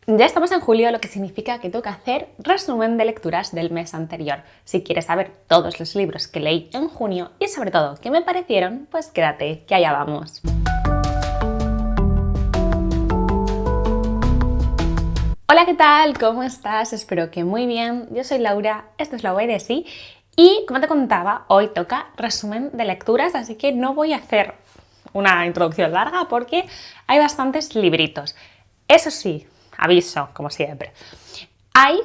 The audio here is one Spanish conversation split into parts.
Ya estamos en julio, lo que significa que toca hacer resumen de lecturas del mes anterior. Si quieres saber todos los libros que leí en junio y sobre todo qué me parecieron, pues quédate, que allá vamos. Hola, ¿qué tal? ¿Cómo estás? Espero que muy bien. Yo soy Laura, esto es la Why de Sí y como te contaba, hoy toca resumen de lecturas, así que no voy a hacer una introducción larga porque hay bastantes libritos. Eso sí, aviso, como siempre. Hay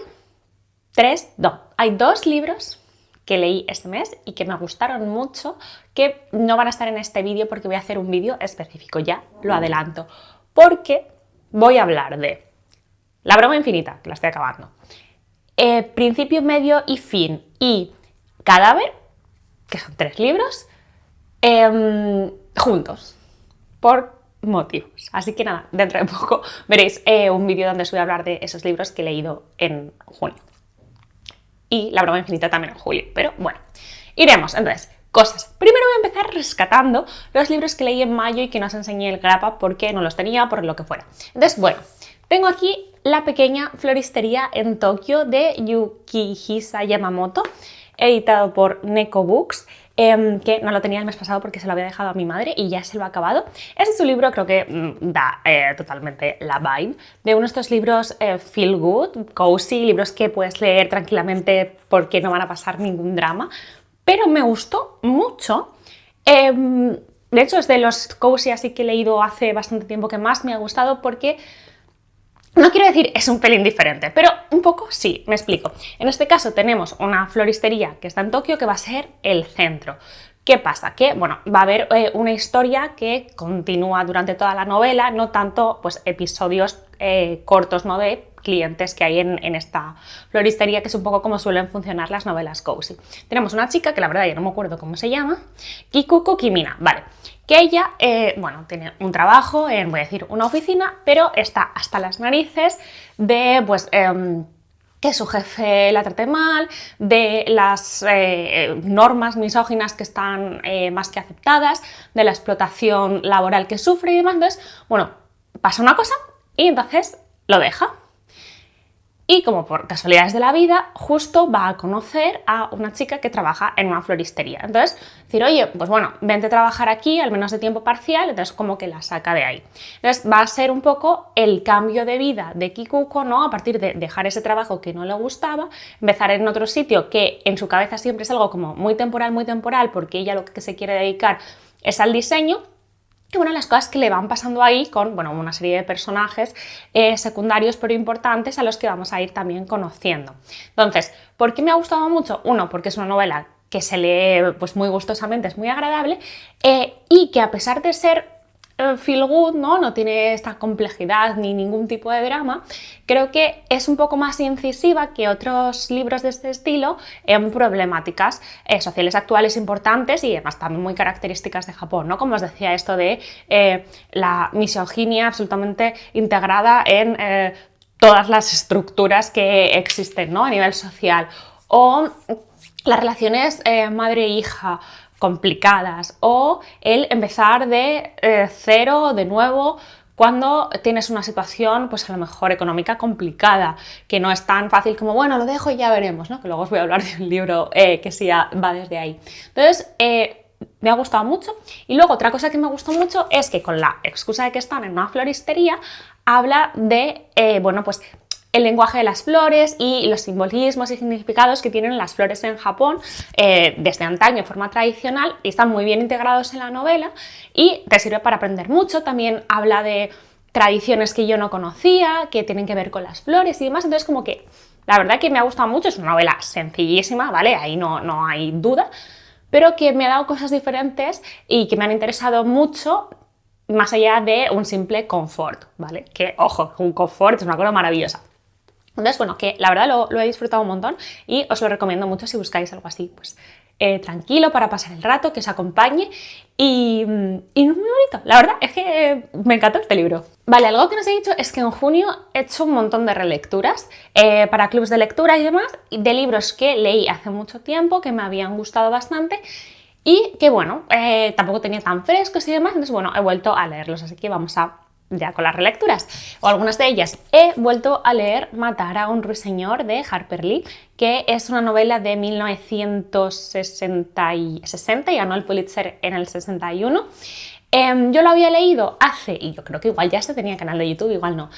dos libros que leí este mes y que me gustaron mucho, que no van a estar en este vídeo porque voy a hacer un vídeo específico, ya lo adelanto, porque voy a hablar de La broma infinita, que la estoy acabando, Principio, medio y fin y Cadáver, que son 3 libros, juntos, por motivos. Así que nada, dentro de poco veréis un vídeo donde os voy a hablar de esos libros que he leído en junio. Y La broma infinita también en julio, pero bueno, iremos. Entonces, cosas. Primero voy a empezar rescatando los libros que leí en mayo y que no os enseñé el grapa porque no los tenía, por lo que fuera. Entonces, bueno, tengo aquí La pequeña floristería en Tokio de Yukihisa Yamamoto, editado por Neko Books, que no lo tenía el mes pasado porque se lo había dejado a mi madre y ya se lo ha acabado. Este es un libro, creo que da totalmente la vibe de uno de estos libros feel good, cozy, libros que puedes leer tranquilamente porque no van a pasar ningún drama, pero me gustó mucho. De hecho, es de los cozy así que he leído hace bastante tiempo que más me ha gustado porque no quiero decir es un pelín diferente, pero un poco sí, me explico. En este caso tenemos una floristería que está en Tokio que va a ser el centro. ¿Qué pasa? Que, bueno, va a haber una historia que continúa durante toda la novela, no tanto pues episodios cortos, ¿no?, de clientes que hay en esta floristería, que es un poco como suelen funcionar las novelas cozy. Tenemos una chica, que la verdad ya no me acuerdo cómo se llama, Kikuko Kimina, vale, que ella, bueno, tiene un trabajo en, voy a decir, una oficina, pero está hasta las narices de, pues, que su jefe la trate mal, de las normas misóginas que están más que aceptadas, de la explotación laboral que sufre y demás. Entonces, bueno, pasa una cosa y entonces lo deja. Y como por casualidades de la vida, justo va a conocer a una chica que trabaja en una floristería. Entonces, decir, oye, pues bueno, vente a trabajar aquí, al menos de tiempo parcial, entonces como que la saca de ahí. Entonces va a ser un poco el cambio de vida de Kikuko, ¿no? A partir de dejar ese trabajo que no le gustaba, empezar en otro sitio que en su cabeza siempre es algo como muy temporal, porque ella lo que se quiere dedicar es al diseño. Y bueno, las cosas que le van pasando ahí con, bueno, una serie de personajes secundarios pero importantes a los que vamos a ir también conociendo. Entonces, ¿por qué me ha gustado mucho? Uno, porque es una novela que se lee pues muy gustosamente, es muy agradable y que a pesar de ser feel good, ¿no? No tiene esta complejidad ni ningún tipo de drama, creo que es un poco más incisiva que otros libros de este estilo en problemáticas sociales actuales importantes y además también muy características de Japón, ¿no? Como os decía, esto de la misoginia absolutamente integrada en todas las estructuras que existen, ¿no?, a nivel social, o las relaciones madre-hija complicadas, o el empezar de cero de nuevo cuando tienes una situación pues a lo mejor económica complicada, que no es tan fácil como bueno, lo dejo y ya veremos, ¿no? Que luego os voy a hablar de un libro que sí va desde ahí. Entonces, me ha gustado mucho. Y luego otra cosa que me gustó mucho es que con la excusa de que están en una floristería, habla de, bueno, pues el lenguaje de las flores y los simbolismos y significados que tienen las flores en Japón desde antaño de forma tradicional, y están muy bien integrados en la novela y te sirve para aprender mucho. También habla de tradiciones que yo no conocía, que tienen que ver con las flores y demás. Entonces, como que la verdad que me ha gustado mucho. Es una novela sencillísima, ¿vale? Ahí no hay duda, pero que me ha dado cosas diferentes y que me han interesado mucho, más allá de un simple confort, ¿vale? Que, ojo, un confort es una cosa maravillosa. Entonces, bueno, que la verdad lo he disfrutado un montón y os lo recomiendo mucho si buscáis algo así, pues tranquilo para pasar el rato, que os acompañe y muy bonito. La verdad es que me encantó este libro. Vale, algo que no os he dicho es que en junio he hecho un montón de relecturas para clubs de lectura y demás, de libros que leí hace mucho tiempo, que me habían gustado bastante y que, bueno, tampoco tenía tan frescos y demás. Entonces, bueno, he vuelto a leerlos, así que vamos a ya con las relecturas, o algunas de ellas. He vuelto a leer Matar a un ruiseñor de Harper Lee, que es una novela de 1960 y ganó el Pulitzer en el 61. Yo lo había leído hace, y yo creo que igual ya se tenía canal de YouTube, igual no,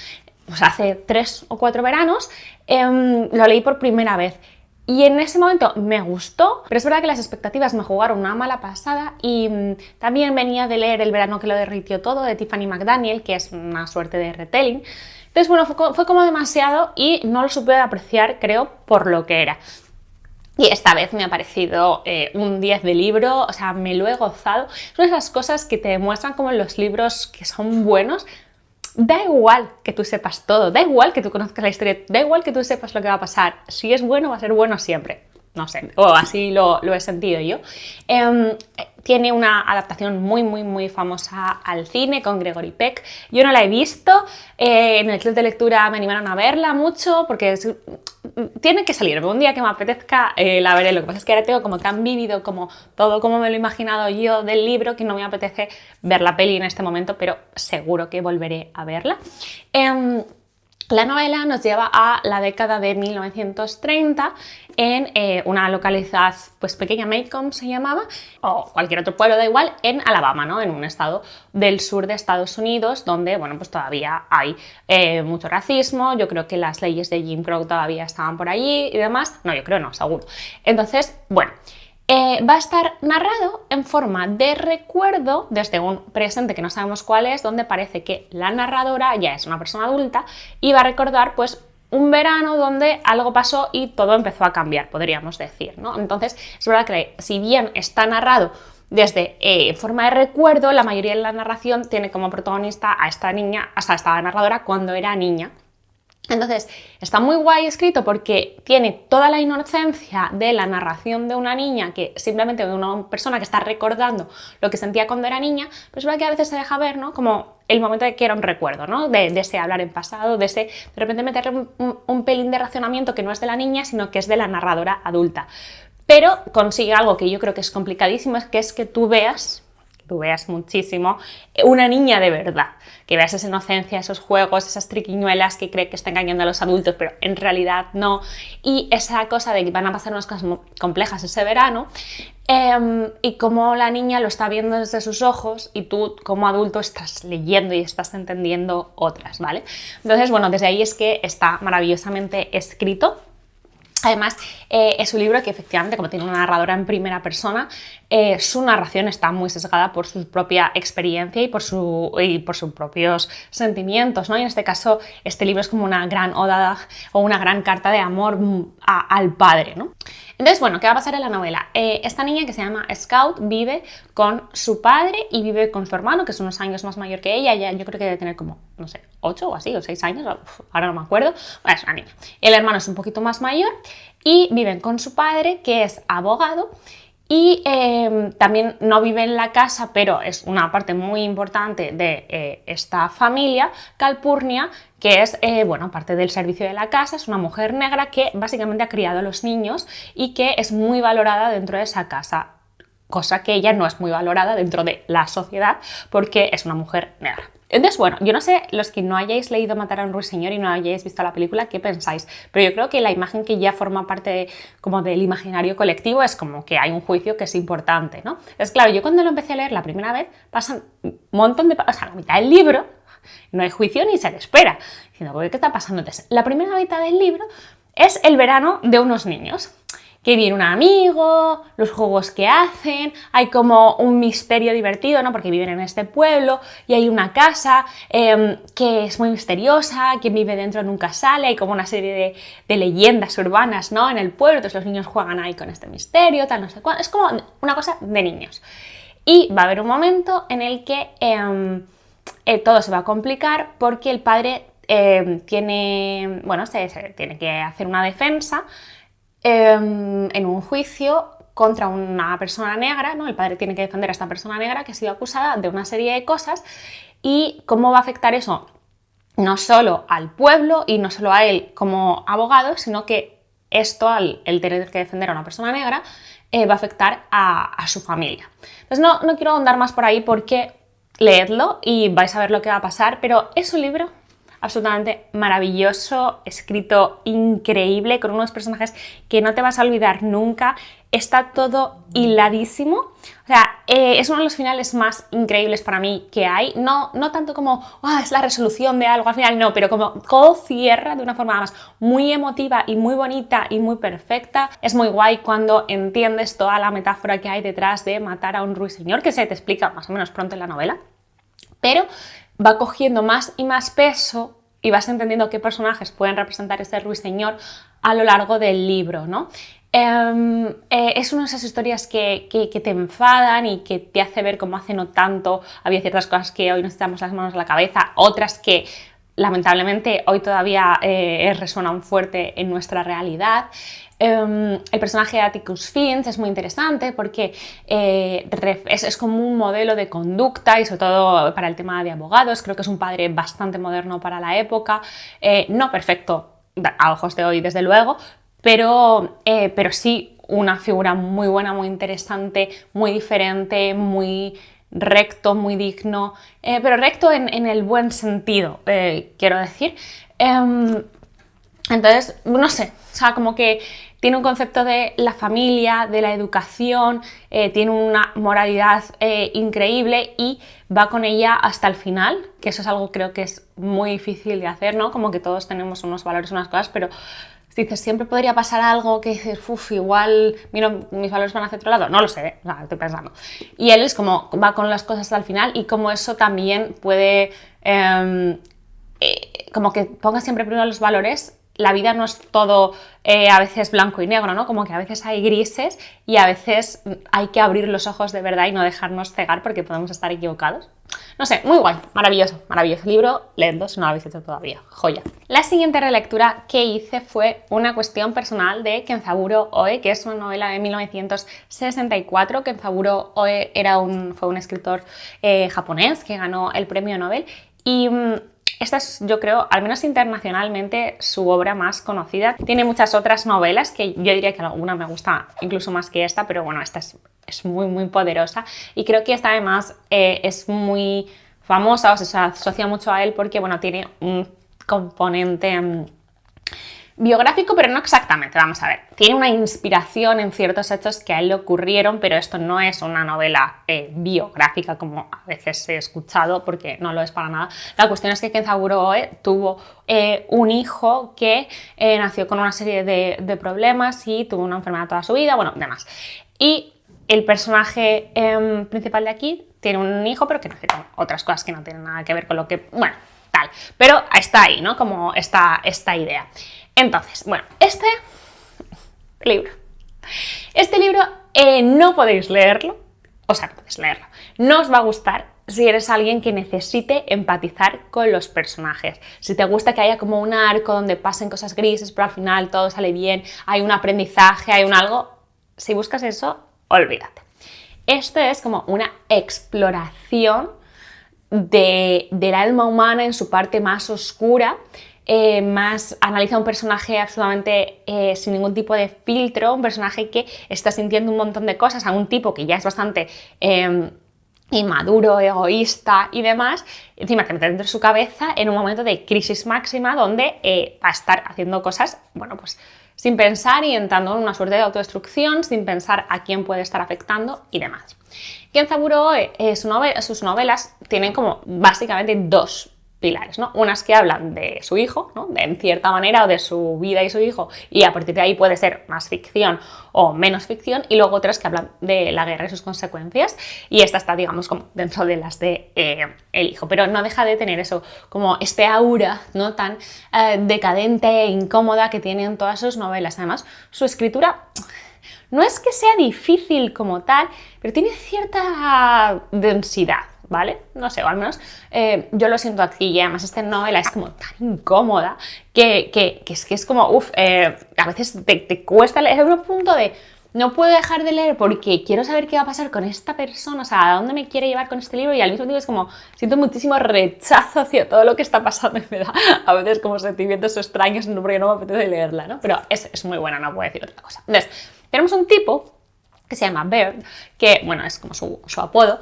pues hace 3 o 4 veranos, lo leí por primera vez. Y en ese momento me gustó, pero es verdad que las expectativas me jugaron una mala pasada y también venía de leer El verano que lo derritió todo de Tiffany McDaniel, que es una suerte de retelling. Entonces, bueno, fue como demasiado y no lo supe apreciar, creo, por lo que era. Y esta vez me ha parecido un 10 de libro, o sea, me lo he gozado. Son esas cosas que te demuestran como en los libros que son buenos. Da igual que tú sepas todo, da igual que tú conozcas la historia, da igual que tú sepas lo que va a pasar. Si es bueno, va a ser bueno siempre. No sé, o así lo he sentido yo. Tiene una adaptación muy famosa al cine con Gregory Peck. Yo no la he visto, en el club de lectura me animaron a verla mucho porque tiene que salirme. Un día que me apetezca la veré. Lo que pasa es que ahora tengo como tan vívido como todo como me lo he imaginado yo del libro que no me apetece ver la peli en este momento, pero seguro que volveré a verla. La novela nos lleva a la década de 1930 en una localidad pues pequeña, Macomb se llamaba, o cualquier otro pueblo, da igual, en Alabama, ¿no? En un estado del sur de Estados Unidos donde, bueno, pues todavía hay mucho racismo. Yo creo que las leyes de Jim Crow todavía estaban por allí y demás. No, yo creo no, seguro. Entonces, bueno, va a estar narrado en forma de recuerdo desde un presente que no sabemos cuál es, donde parece que la narradora ya es una persona adulta y va a recordar pues un verano donde algo pasó y todo empezó a cambiar, podríamos decir, ¿no? Entonces es verdad que si bien está narrado desde forma de recuerdo, la mayoría de la narración tiene como protagonista a esta niña, hasta esta narradora cuando era niña. Entonces, está muy guay escrito porque tiene toda la inocencia de la narración de una niña, que simplemente de una persona que está recordando lo que sentía cuando era niña, pero es verdad que a veces se deja ver, ¿no? Como el momento de que era un recuerdo, ¿no? De ese hablar en pasado, de repente meterle un pelín de racionamiento que no es de la niña, sino que es de la narradora adulta. Pero consigue algo que yo creo que es complicadísimo, que es que tú veas muchísimo una niña de verdad, que veas esa inocencia, esos juegos, esas triquiñuelas que cree que está engañando a los adultos, pero en realidad no, y esa cosa de que van a pasar unas cosas muy complejas ese verano, y cómo la niña lo está viendo desde sus ojos y tú como adulto estás leyendo y estás entendiendo otras, ¿vale? Entonces, bueno, desde ahí es que está maravillosamente escrito. Además, es un libro que efectivamente, como tiene una narradora en primera persona, su narración está muy sesgada por su propia experiencia y por sus propios sentimientos, ¿no? Y en este caso, este libro es como una gran oda o una gran carta de amor al padre, ¿no? Entonces, bueno, ¿qué va a pasar en la novela? Esta niña que se llama Scout vive con su padre y vive con su hermano, que es unos años más mayor que ella. Yo creo que debe tener como, no sé, 8 o así, o 6 años, ahora no me acuerdo. Bueno, es una niña. El hermano es un poquito más mayor y viven con su padre, que es abogado. Y también no vive en la casa, pero es una parte muy importante de esta familia, Calpurnia, que es bueno, parte del servicio de la casa. Es una mujer negra que básicamente ha criado a los niños y que es muy valorada dentro de esa casa, cosa que ella no es muy valorada dentro de la sociedad porque es una mujer negra. Entonces, bueno, yo no sé, los que no hayáis leído Matar a un ruiseñor y no hayáis visto la película, ¿qué pensáis? Pero yo creo que la imagen que ya forma parte como del imaginario colectivo es como que hay un juicio que es importante, ¿no? Es claro, yo cuando lo empecé a leer la primera vez, pasan un montón de... O sea, la mitad del libro, no hay juicio ni se le espera. Diciendo, ¿qué está pasando? Entonces, la primera mitad del libro es el verano de unos niños. Que viene un amigo, los juegos que hacen, hay como un misterio divertido, ¿no? Porque viven en este pueblo y hay una casa que es muy misteriosa, quien vive dentro nunca sale, hay como una serie de leyendas urbanas, ¿no? En el pueblo, entonces los niños juegan ahí con este misterio, tal, no sé cuánto, es como una cosa de niños. Y va a haber un momento en el que todo se va a complicar porque el padre tiene, bueno, se tiene que hacer una defensa en un juicio contra una persona negra, ¿no? El padre tiene que defender a esta persona negra que ha sido acusada de una serie de cosas y cómo va a afectar eso no solo al pueblo y no solo a él como abogado, sino que esto, el tener que defender a una persona negra, va a afectar a su familia. Entonces no quiero ahondar más por ahí porque leedlo y vais a ver lo que va a pasar, pero es un libro absolutamente maravilloso, escrito increíble, con unos personajes que no te vas a olvidar nunca. Está todo hiladísimo. O sea, es uno de los finales más increíbles para mí que hay. No tanto como es la resolución de algo al final, no, pero como todo cierra de una forma además muy emotiva y muy bonita y muy perfecta. Es muy guay cuando entiendes toda la metáfora que hay detrás de matar a un ruiseñor, que se te explica más o menos pronto en la novela, pero va cogiendo más y más peso y vas entendiendo qué personajes pueden representar este ruiseñor a lo largo del libro, ¿no? Es una de esas historias que te enfadan y que te hace ver cómo hace no tanto había ciertas cosas que hoy nos echamos las manos a la cabeza, otras que lamentablemente hoy todavía resuenan fuerte en nuestra realidad. El personaje de Atticus Finch es muy interesante porque es como un modelo de conducta y sobre todo para el tema de abogados. Creo que es un padre bastante moderno para la época, no perfecto a ojos de hoy desde luego, pero sí una figura muy buena, muy interesante, muy diferente, muy recto, muy digno, pero recto en el buen sentido, quiero decir. Entonces, no sé, o sea, como que tiene un concepto de la familia, de la educación, tiene una moralidad increíble y va con ella hasta el final, que eso es algo creo que es muy difícil de hacer, ¿no? Como que todos tenemos unos valores, unas cosas, pero dices, siempre podría pasar algo que dices, igual mis valores van hacia otro lado. No lo sé, o sea, estoy pensando. Y él es como, va con las cosas hasta el final y como eso también puede, como que ponga siempre primero los valores. La vida no es todo a veces blanco y negro, ¿no? Como que a veces hay grises y a veces hay que abrir los ojos de verdad y no dejarnos cegar porque podemos estar equivocados. No sé, muy guay, maravilloso, maravilloso libro, leedlo si no lo habéis hecho todavía, joya. La siguiente relectura que hice fue una cuestión personal de Kenzaburo Oe, que es una novela de 1964. Kenzaburo Oe fue un escritor japonés que ganó el premio Nobel y esta es, yo creo, al menos internacionalmente, su obra más conocida. Tiene muchas otras novelas que yo diría que alguna me gusta incluso más que esta, pero bueno, esta es muy, muy poderosa y creo que esta además es muy famosa, o sea, se asocia mucho a él porque, bueno, tiene un componente biográfico, pero no exactamente, vamos a ver. Tiene una inspiración en ciertos hechos que a él le ocurrieron, pero esto no es una novela biográfica como a veces he escuchado, porque no lo es para nada. La cuestión es que Kenzaburo Oe tuvo un hijo que nació con una serie de problemas y tuvo una enfermedad toda su vida, bueno, demás. Y el personaje principal de aquí tiene un hijo, pero que nace con otras cosas que no tienen nada que ver con lo que, bueno, tal. Pero está ahí, ¿no? Como esta idea. Entonces, bueno, este libro no podéis leerlo, o sea, no podéis leerlo, no os va a gustar si eres alguien que necesite empatizar con los personajes, si te gusta que haya como un arco donde pasen cosas grises, pero al final todo sale bien, hay un aprendizaje, hay un algo, si buscas eso, olvídate. Esto es como una exploración del alma humana en su parte más oscura, más analiza un personaje absolutamente sin ningún tipo de filtro, un personaje que está sintiendo un montón de cosas, a un tipo que ya es bastante inmaduro, egoísta y demás, encima te mete dentro de su cabeza en un momento de crisis máxima donde va a estar haciendo cosas, bueno, pues sin pensar y entrando en una suerte de autodestrucción, sin pensar a quién puede estar afectando y demás. Kenzaburo Oe, sus novelas tienen como básicamente dos pilares, ¿no? Unas que hablan de su hijo, ¿no? En cierta manera, o de su vida y su hijo, y a partir de ahí puede ser más ficción o menos ficción, y luego otras que hablan de la guerra y sus consecuencias, y esta está, digamos, como dentro de las de el hijo, pero no deja de tener eso, como este aura, ¿no? Tan decadente e incómoda que tienen todas sus novelas. Además, su escritura no es que sea difícil como tal, pero tiene cierta densidad, ¿vale? No sé, o al menos yo lo siento aquí y además esta novela es como tan incómoda que es como, a veces te cuesta leer, es un punto de no puedo dejar de leer porque quiero saber qué va a pasar con esta persona, o sea, a dónde me quiere llevar con este libro y al mismo tiempo es como, siento muchísimo rechazo hacia todo lo que está pasando y me da a veces como sentimientos extraños porque no me apetece leerla, ¿no? Pero es muy buena, no puedo decir otra cosa. Entonces, tenemos un tipo que se llama Bird, que, bueno, es como su apodo,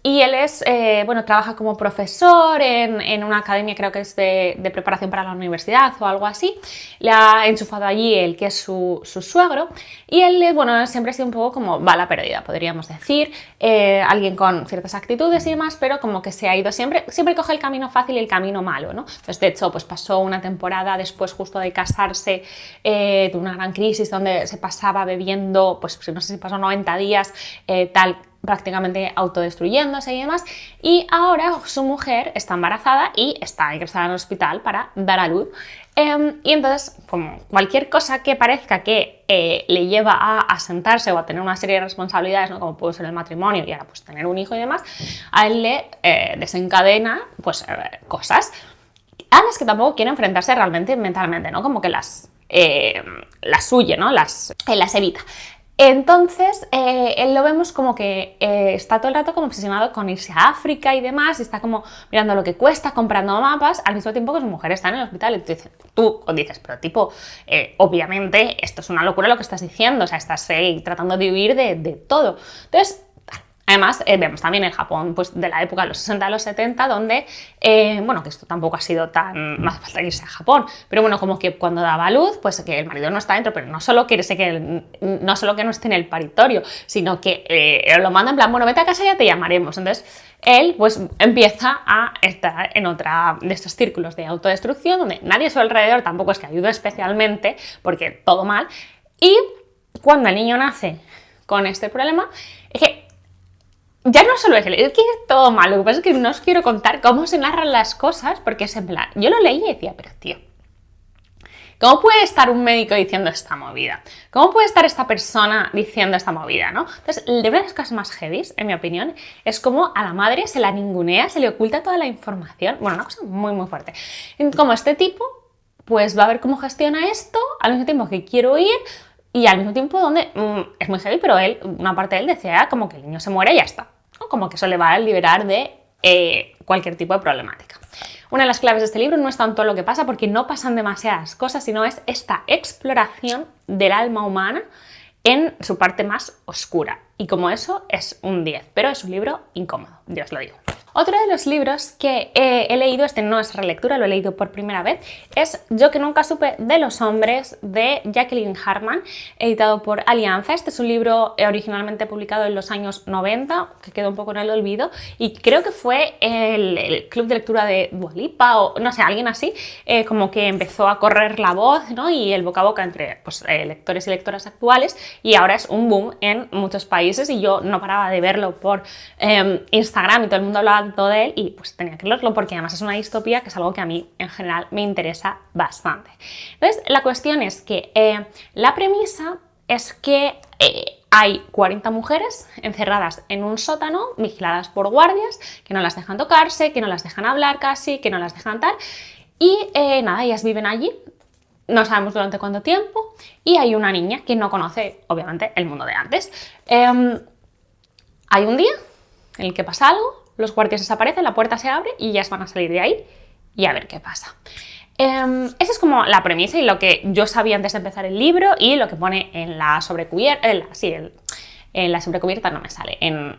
Y él es, bueno, trabaja como profesor en una academia, creo que es de preparación para la universidad o algo así. Le ha enchufado allí el que es su suegro. Y él, bueno, siempre ha sido un poco como bala perdida, podríamos decir. Alguien con ciertas actitudes y demás, pero como que se ha ido siempre coge el camino fácil y el camino malo, ¿no? Entonces, de hecho, pues pasó una temporada después justo de casarse, de una gran crisis donde se pasaba bebiendo, pues no sé si pasó 90 días, prácticamente autodestruyéndose y demás, y ahora su mujer está embarazada y está ingresada en el hospital para dar a luz. Y entonces, como cualquier cosa que parezca que le lleva a sentarse o a tener una serie de responsabilidades, ¿no? Como puede ser el matrimonio y ahora pues tener un hijo y demás, a él le desencadena pues cosas a las que tampoco quiere enfrentarse realmente mentalmente, ¿no? Como que las huye, ¿no? Las evita. Entonces, él lo vemos como que está todo el rato como obsesionado con irse a África y demás, y está como mirando lo que cuesta, comprando mapas, al mismo tiempo que su mujer está en el hospital y tú dices, pero tipo, obviamente esto es una locura lo que estás diciendo, o sea, estás tratando de huir de todo. Entonces, además, vemos también el Japón pues, de la época de los 60 a los 70, donde, bueno, que esto tampoco ha sido tan... no hace falta irse a Japón, pero bueno, como que cuando daba a luz, pues que el marido no está dentro, pero no solo que no esté en el paritorio, sino que lo manda en plan, bueno, vete a casa y ya te llamaremos. Entonces, él pues empieza a estar en otra de estos círculos de autodestrucción, donde nadie a su alrededor tampoco es que ayude especialmente, porque todo mal, y cuando el niño nace con este problema, es que ya no solo es que es todo malo, lo que pasa es que no os quiero contar cómo se narran las cosas, porque es en plan, yo lo leí y decía, pero tío, ¿cómo puede estar un médico diciendo esta movida? ¿Cómo puede estar esta persona diciendo esta movida, no? Entonces, de una de las cosas más heavy, en mi opinión, es como a la madre se la ningunea, se le oculta toda la información, bueno, una cosa muy, muy fuerte. Como este tipo, pues va a ver cómo gestiona esto, al mismo tiempo que quiero ir, y al mismo tiempo donde es muy heavy, pero él, una parte de él decía como que el niño se muere y ya está, ¿no? Como que eso le va a liberar de cualquier tipo de problemática. Una de las claves de este libro no es tanto lo que pasa, porque no pasan demasiadas cosas, sino es esta exploración del alma humana en su parte más oscura. Y como eso es un 10, pero es un libro incómodo, yo os lo digo. Otro de los libros que he leído, este no es relectura, lo he leído por primera vez, es Yo que nunca supe de los hombres, de Jacqueline Hartman, editado por Alianza. Este es un libro originalmente publicado en los años 90, que quedó un poco en el olvido, y creo que fue el club de lectura de Dua Lipa, o no sé, alguien así, como que empezó a correr la voz, ¿no? Y el boca a boca entre pues, lectores y lectoras actuales, y ahora es un boom en muchos países, y yo no paraba de verlo por Instagram y todo el mundo hablaba de él y pues tenía que leerlo porque además es una distopía, que es algo que a mí en general me interesa bastante. Entonces, la cuestión es que la premisa es que hay 40 mujeres encerradas en un sótano, vigiladas por guardias, que no las dejan tocarse, que no las dejan hablar casi, que no las dejan tal, y nada, ellas viven allí. No sabemos durante cuánto tiempo, y hay una niña que no conoce, obviamente, el mundo de antes. Hay un día en el que pasa algo, los guardias desaparecen, la puerta se abre y ellas van a salir de ahí y a ver qué pasa. Esa es como la premisa y lo que yo sabía antes de empezar el libro, y lo que pone en la sobrecubierta, en la sobrecubierta no me sale, en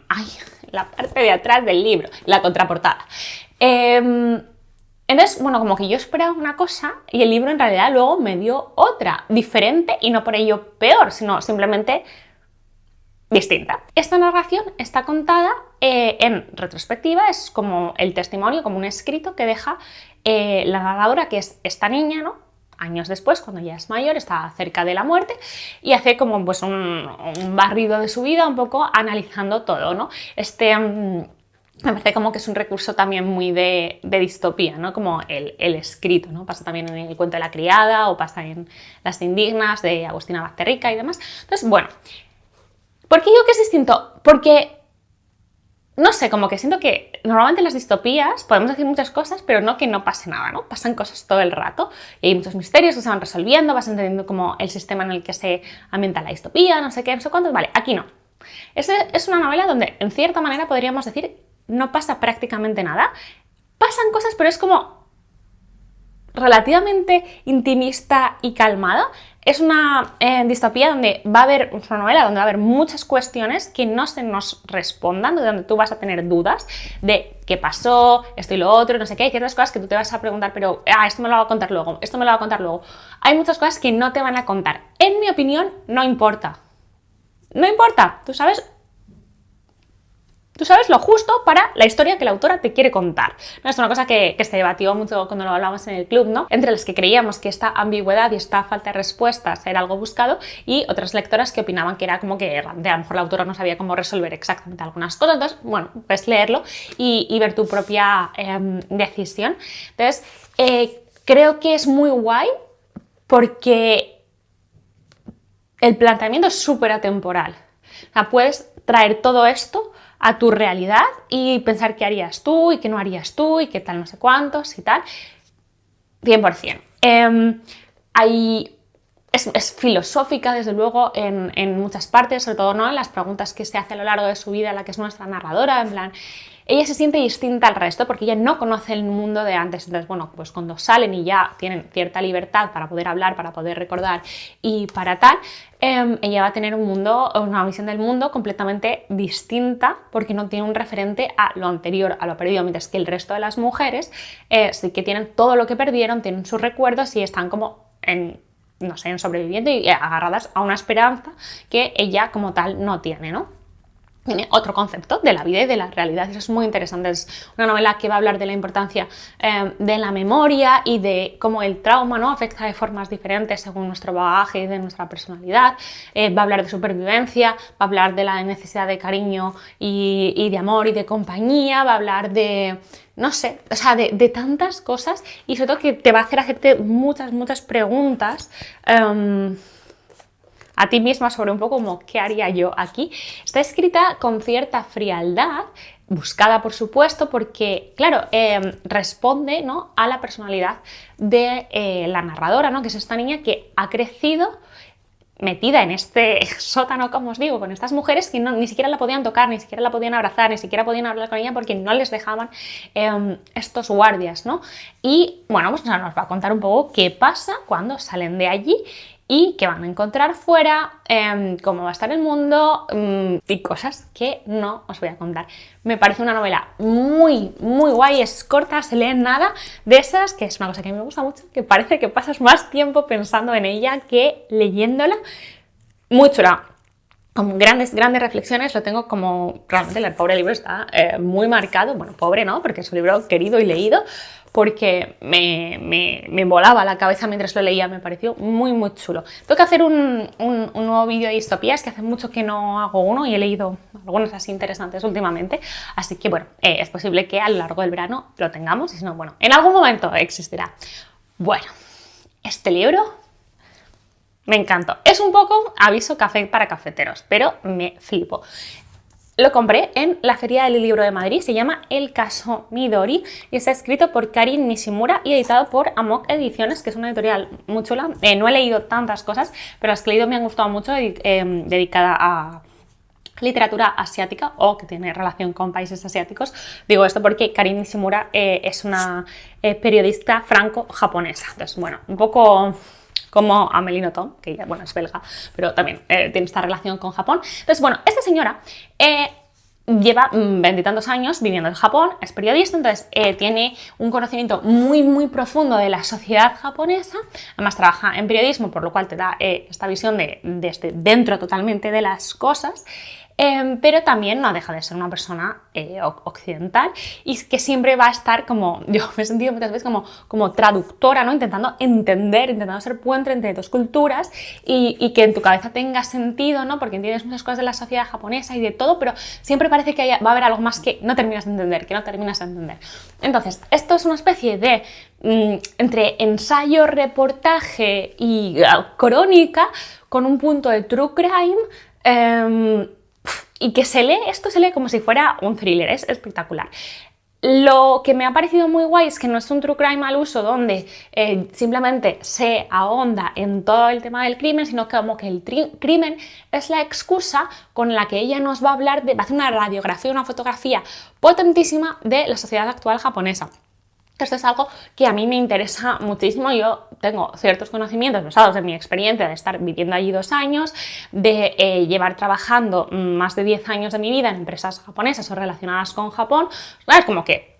la parte de atrás del libro, la contraportada. Entonces, bueno, como que yo esperaba una cosa y el libro en realidad luego me dio otra, diferente, y no por ello peor, sino simplemente distinta. Esta narración está contada en retrospectiva, es como el testimonio, como un escrito que deja la narradora, que es esta niña, ¿no? Años después, cuando ya es mayor, está cerca de la muerte, y hace como pues un barrido de su vida, un poco analizando todo, ¿no? Me parece como que es un recurso también muy de distopía, ¿no? Como el escrito, ¿no? Pasa también en el cuento de la criada, o pasa en Las indignas de Agustina Bazterrica y demás. Entonces, bueno, ¿por qué digo que es distinto? Porque, no sé, como que siento que normalmente en las distopías podemos decir muchas cosas, pero no que no pase nada, ¿no? Pasan cosas todo el rato y hay muchos misterios que se van resolviendo, vas entendiendo como el sistema en el que se ambienta la distopía, no sé qué, no sé cuántos. Vale, aquí no. Es una novela donde, en cierta manera, podríamos decir, no pasa prácticamente nada. Pasan cosas, pero es como relativamente intimista y calmada. Es una distopía donde va a haber, una novela donde va a haber muchas cuestiones que no se nos respondan, donde tú vas a tener dudas de qué pasó, esto y lo otro, no sé qué, hay ciertas cosas que tú te vas a preguntar, pero esto me lo va a contar luego, esto me lo va a contar luego. Hay muchas cosas que no te van a contar. En mi opinión, no importa. No importa, tú sabes lo justo para la historia que la autora te quiere contar. ¿No? Es una cosa que se debatió mucho cuando lo hablábamos en el club, ¿no? Entre las que creíamos que esta ambigüedad y esta falta de respuestas era algo buscado, y otras lectoras que opinaban que era como que a lo mejor la autora no sabía cómo resolver exactamente algunas cosas. Entonces, bueno, puedes leerlo y ver tu propia decisión. Entonces, creo que es muy guay porque el planteamiento es súper atemporal. O sea, puedes traer todo esto a tu realidad y pensar qué harías tú y qué no harías tú y qué tal no sé cuántos y tal. 100%. Es filosófica, desde luego, en muchas partes, sobre todo, ¿no?, en las preguntas que se hace a lo largo de su vida, la que es nuestra narradora, en plan, ella se siente distinta al resto porque ella no conoce el mundo de antes. Entonces, bueno, pues cuando salen y ya tienen cierta libertad para poder hablar, para poder recordar y para tal, ella va a tener una visión del mundo completamente distinta porque no tiene un referente a lo anterior, a lo perdido, mientras que el resto de las mujeres sí que tienen todo lo que perdieron, tienen sus recuerdos y están como no sé, en sobreviviendo y agarradas a una esperanza que ella como tal no tiene, ¿no? Tiene otro concepto de la vida y de la realidad. Eso es muy interesante. Es una novela que va a hablar de la importancia de la memoria y de cómo el trauma, ¿no?, afecta de formas diferentes según nuestro bagaje y de nuestra personalidad. Va a hablar de supervivencia, va a hablar de la necesidad de cariño y de amor y de compañía, va a hablar de, no sé, o sea, de tantas cosas, y sobre todo que te va a hacer hacerte muchas preguntas a ti misma sobre un poco como qué haría yo aquí. Está escrita con cierta frialdad, buscada por supuesto, porque claro, responde, ¿no?, a la personalidad de la narradora, ¿no?, que es esta niña que ha crecido metida en este sótano, como os digo, con estas mujeres que ni siquiera la podían tocar, ni siquiera la podían abrazar, ni siquiera podían hablar con ella porque no les dejaban estos guardias, ¿no? Y bueno, pues nos va a contar un poco qué pasa cuando salen de allí y qué van a encontrar fuera, cómo va a estar el mundo y cosas que no os voy a contar. Me parece una novela muy guay, es corta, se lee en nada, de esas, que es una cosa que me gusta mucho, que parece que pasas más tiempo pensando en ella que leyéndola. Muy chula, con grandes reflexiones. Lo tengo como, realmente el pobre libro está muy marcado, bueno, pobre no, porque es un libro querido y leído, porque me volaba la cabeza mientras lo leía, me pareció muy chulo. Tengo que hacer un nuevo vídeo de distopías, que hace mucho que no hago uno y he leído algunos así interesantes últimamente, así que bueno, es posible que a lo largo del verano lo tengamos, y si no, bueno, en algún momento existirá. Bueno, este libro me encantó. Es un poco aviso café para cafeteros, pero me flipo. Lo compré en la Feria del Libro de Madrid, se llama El caso Midori y está escrito por Karin Nishimura y editado por Amok Ediciones, que es una editorial muy chula. No he leído tantas cosas, pero las que he leído me han gustado mucho, dedicada a literatura asiática o que tiene relación con países asiáticos. Digo esto porque Karin Nishimura es una periodista franco-japonesa. Entonces, bueno, un poco como Amélie Nothomb, que ella, bueno, es belga, pero también tiene esta relación con Japón. Entonces, bueno, esta señora lleva 20 y tantos años viviendo en Japón, es periodista, entonces tiene un conocimiento muy profundo de la sociedad japonesa. Además trabaja en periodismo, por lo cual te da esta visión desde dentro totalmente de las cosas. Pero también no deja de ser una persona occidental y que siempre va a estar como, yo me he sentido muchas veces como traductora, ¿no?, intentando ser puente entre dos culturas y que en tu cabeza tenga sentido, ¿no?, porque entiendes muchas cosas de la sociedad japonesa y de todo, pero siempre parece que va a haber algo más que no terminas de entender, Entonces, esto es una especie de entre ensayo, reportaje y crónica con un punto de true crime, y que esto se lee como si fuera un thriller, es espectacular. Lo que me ha parecido muy guay es que no es un true crime al uso donde simplemente se ahonda en todo el tema del crimen, sino que como que el crimen es la excusa con la que ella nos va a hablar, va a hacer una radiografía, una fotografía potentísima de la sociedad actual japonesa. Esto es algo que a mí me interesa muchísimo. Yo tengo ciertos conocimientos basados en mi experiencia de estar viviendo allí 2 años, de llevar trabajando más de 10 años de mi vida en empresas japonesas o relacionadas con Japón. Es como que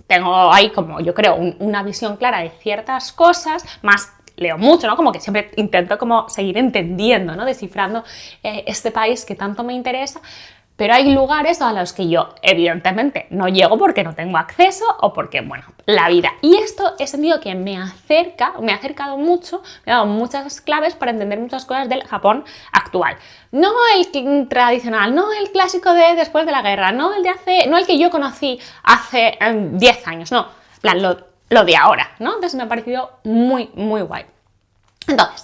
tengo ahí, como yo creo, una visión clara de ciertas cosas, más leo mucho, ¿no? Como que siempre intento como seguir entendiendo, ¿no? Descifrando este país que tanto me interesa. Pero hay lugares a los que yo, evidentemente, no llego porque no tengo acceso o porque, bueno, la vida. Y esto he sentido que me ha acercado mucho, me ha dado muchas claves para entender muchas cosas del Japón actual. No el tradicional, no el clásico de después de la guerra, no el que yo conocí hace 10 años, no, en plan, lo de ahora, ¿no? Entonces me ha parecido muy, muy guay. Entonces,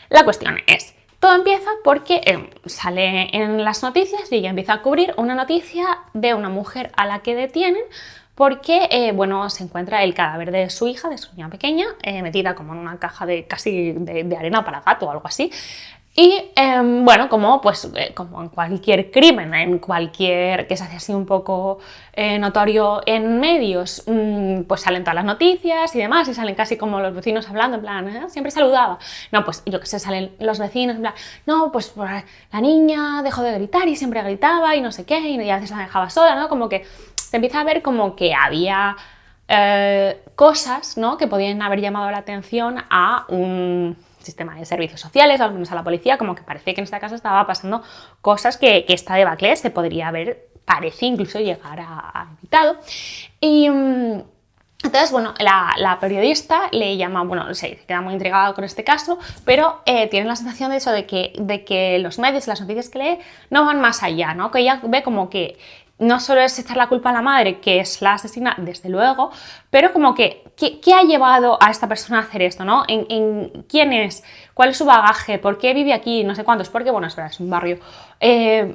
la cuestión es, todo empieza porque sale en las noticias y ella empieza a cubrir una noticia de una mujer a la que detienen porque, bueno, se encuentra el cadáver de su hija, de su niña pequeña, metida como en una caja casi de arena para gato o algo así. Y bueno, como en cualquier crimen, en cualquier que se hace así un poco notorio en medios, pues salen todas las noticias y demás, y salen casi como los vecinos hablando, en plan, siempre saludaba. No, pues yo que sé, salen los vecinos, en plan, no, pues la niña dejó de gritar y siempre gritaba y no sé qué, y a veces la dejaba sola, ¿no? Como que se empieza a ver como que había cosas, ¿no? Que podían haber llamado la atención a un sistema de servicios sociales, al menos a la policía, como que parecía que en este caso estaba pasando cosas que esta debacle se podría haber, parece incluso llegar a evitado. Y entonces, bueno, la periodista le llama, bueno, se queda muy intrigada con este caso, pero tiene la sensación de eso, de que los medios y las noticias que lee no van más allá, ¿no? Que ella ve como que no solo es echar la culpa a la madre, que es la asesina, desde luego, pero como que, ¿qué ha llevado a esta persona a hacer esto, ¿no? ¿Quién es? ¿Cuál es su bagaje? ¿Por qué vive aquí? No sé cuántos, porque, bueno, es un barrio